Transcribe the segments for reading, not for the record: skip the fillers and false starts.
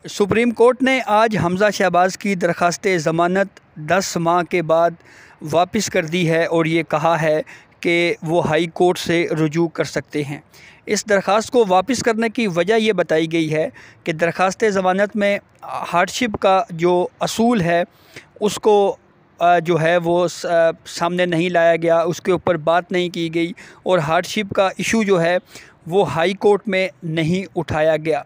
Supreme court ने आज हमज़ा शहबाज की दरख्वास्त ज़मानत 10 माह के बाद वापस कर दी है और ये कहा है कि वो हाई कोर्ट से रुजू कर सकते हैं। इस दरख्वास्त को वापस करने की वजह ये बताई गई है कि दरख्वास्त ज़मानत में हार्डशिप का जो असूल है उसको जो है वो सामने नहीं लाया गया, उसके ऊपर बात नहीं की गई और हार्डशिप का इशू जो है वो हाई कोर्ट में नहीं उठाया गया।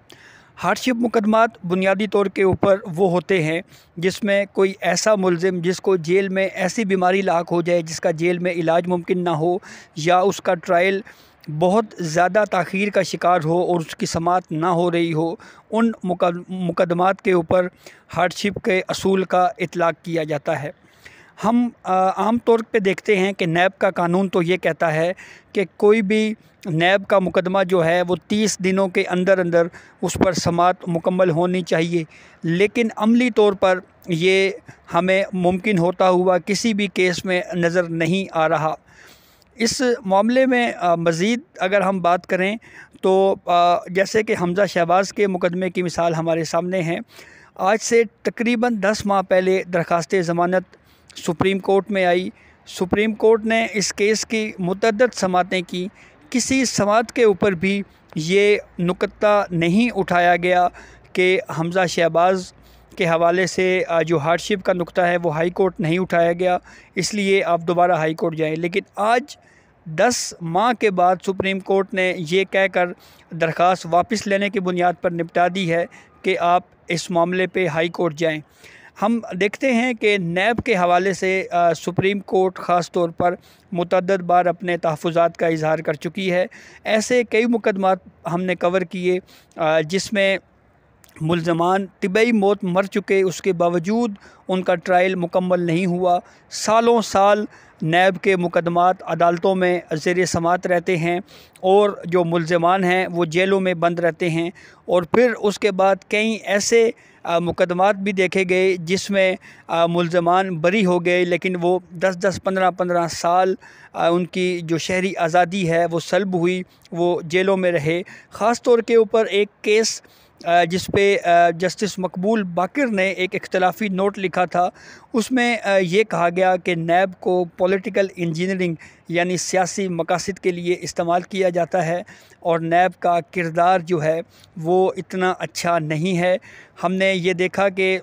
हार्डशिप मुकदमात बुनियादी तौर के ऊपर वो होते हैं जिसमें कोई ऐसा मुलज़िम जिसको जेल में ऐसी बीमारी लाक हो जाए जिसका जेल में इलाज मुमकिन ना हो, या उसका ट्रायल बहुत ज़्यादा ताख़ीर का शिकार हो और उसकी समाअत ना हो रही हो, उन मुकदमात के ऊपर हार्डशिप के असूल का इतलाक़ किया जाता है। हम आम तौर पे देखते हैं कि नैब का कानून तो ये कहता है कि कोई भी नैब का मुकदमा जो है वो 30 दिनों के अंदर अंदर उस पर समाअत मुकम्मल होनी चाहिए, लेकिन अमली तौर पर ये हमें मुमकिन होता हुआ किसी भी केस में नज़र नहीं आ रहा। इस मामले में मज़ीद अगर हम बात करें तो जैसे कि हमज़ा शहबाज के मुकदमे की मिसाल हमारे सामने है। आज से तकरीबन 10 माह पहले दरख्वास्त ज़मानत सुप्रीम कोर्ट में आई। सुप्रीम कोर्ट ने इस केस की मुतअद्दिद समाअतें की, किसी समाअत के ऊपर भी ये नुकता नहीं उठाया गया कि हमज़ा शहबाज के हवाले से जो हार्डशिप का नुकता है वो हाई कोर्ट नहीं उठाया गया, इसलिए आप दोबारा हाई कोर्ट जाएं। लेकिन आज 10 माह के बाद सुप्रीम कोर्ट ने ये कहकर दरख्वास्त वापस लेने की बुनियाद पर निपटा दी है कि आप इस मामले पे हाई कोर्ट जाएं। हम देखते हैं कि नैब के हवाले से सुप्रीम कोर्ट ख़ास तौर पर मुतअद्दिद बार अपने तहफ़्फ़ुज़ात का इज़हार कर चुकी है। ऐसे कई मुकदमात हमने कवर किए जिसमें मुल्ज़मान तिबई मौत मर चुके, उसके बावजूद उनका ट्रायल मुकम्मल नहीं हुआ। सालों साल नैब के मुकदमात अदालतों में ज़ेर समाअत रहते हैं और जो मुल्ज़मान हैं वो जेलों में बंद रहते हैं। और फिर उसके बाद कई ऐसे मुकदमात भी देखे गए जिसमें मुल्ज़मान बरी हो गए, लेकिन वो 10-10, 15-15 साल उनकी जो शहरी आज़ादी है वो सल्ब हुई, वो जेलों में रहे। ख़ास तौर के ऊपर एक केस जिस पे जस्टिस मकबूल बाकिर ने एक इख्तलाफी नोट लिखा था, उसमें ये कहा गया कि नैब को पॉलिटिकल इंजीनियरिंग यानी सियासी मकासद के लिए इस्तेमाल किया जाता है और नैब का किरदार जो है वो इतना अच्छा नहीं है। हमने ये देखा कि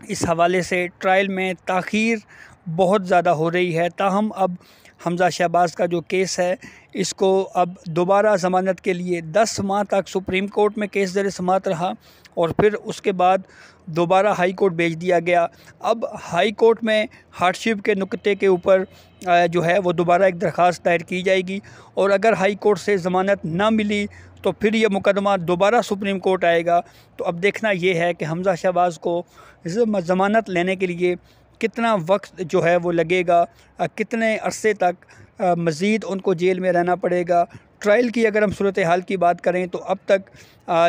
इस हवाले से ट्रायल में ताख़ीर बहुत ज़्यादा हो रही है। ताहम अब हमज़ा शहबाज का जो केस है इसको अब दोबारा ज़मानत के लिए 10 माह तक सुप्रीम कोर्ट में केस ज़ेर समाअत रहा और फिर उसके बाद दोबारा हाई कोर्ट भेज दिया गया। अब हाई कोर्ट में हार्डशिप के नुक्ते के ऊपर जो है वो दोबारा एक दरख्वास्त दायर की जाएगी और अगर हाई कोर्ट से ज़मानत ना मिली तो फिर ये मुकदमा दोबारा सुप्रीम कोर्ट आएगा। तो अब देखना ये है कि हमज़ा शहबाज को ज़मानत लेने के लिए कितना वक्त जो है वो लगेगा, कितने अरसे तक मज़ीद उनको जेल में रहना पड़ेगा। ट्रायल की अगर हम सूरत हाल की बात करें तो अब तक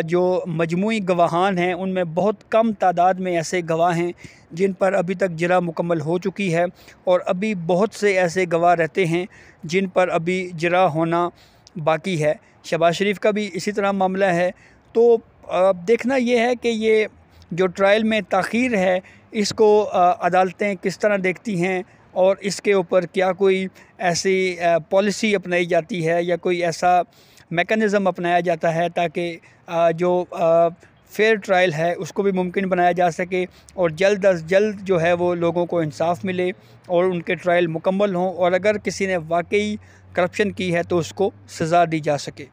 जो मजमूई गवाहान हैं उनमें बहुत कम तादाद में ऐसे गवाह हैं जिन पर अभी तक जरा मुकम्मल हो चुकी है और अभी बहुत से ऐसे गवाह रहते हैं जिन पर अभी जरा होना बाकी है। शहबाज शरीफ का भी इसी तरह मामला है। तो देखना ये है कि ये जो ट्रायल में ताख़ीर है इसको अदालतें किस तरह देखती हैं और इसके ऊपर क्या कोई ऐसी पॉलिसी अपनाई जाती है या कोई ऐसा मेकनिज़म अपनाया जाता है ताकि जो फेयर ट्रायल है उसको भी मुमकिन बनाया जा सके और जल्द अज जल्द जो है वो लोगों को इंसाफ मिले और उनके ट्रायल मुकम्मल हों और अगर किसी ने वाकई करप्शन की है तो उसको सज़ा दी जा सके।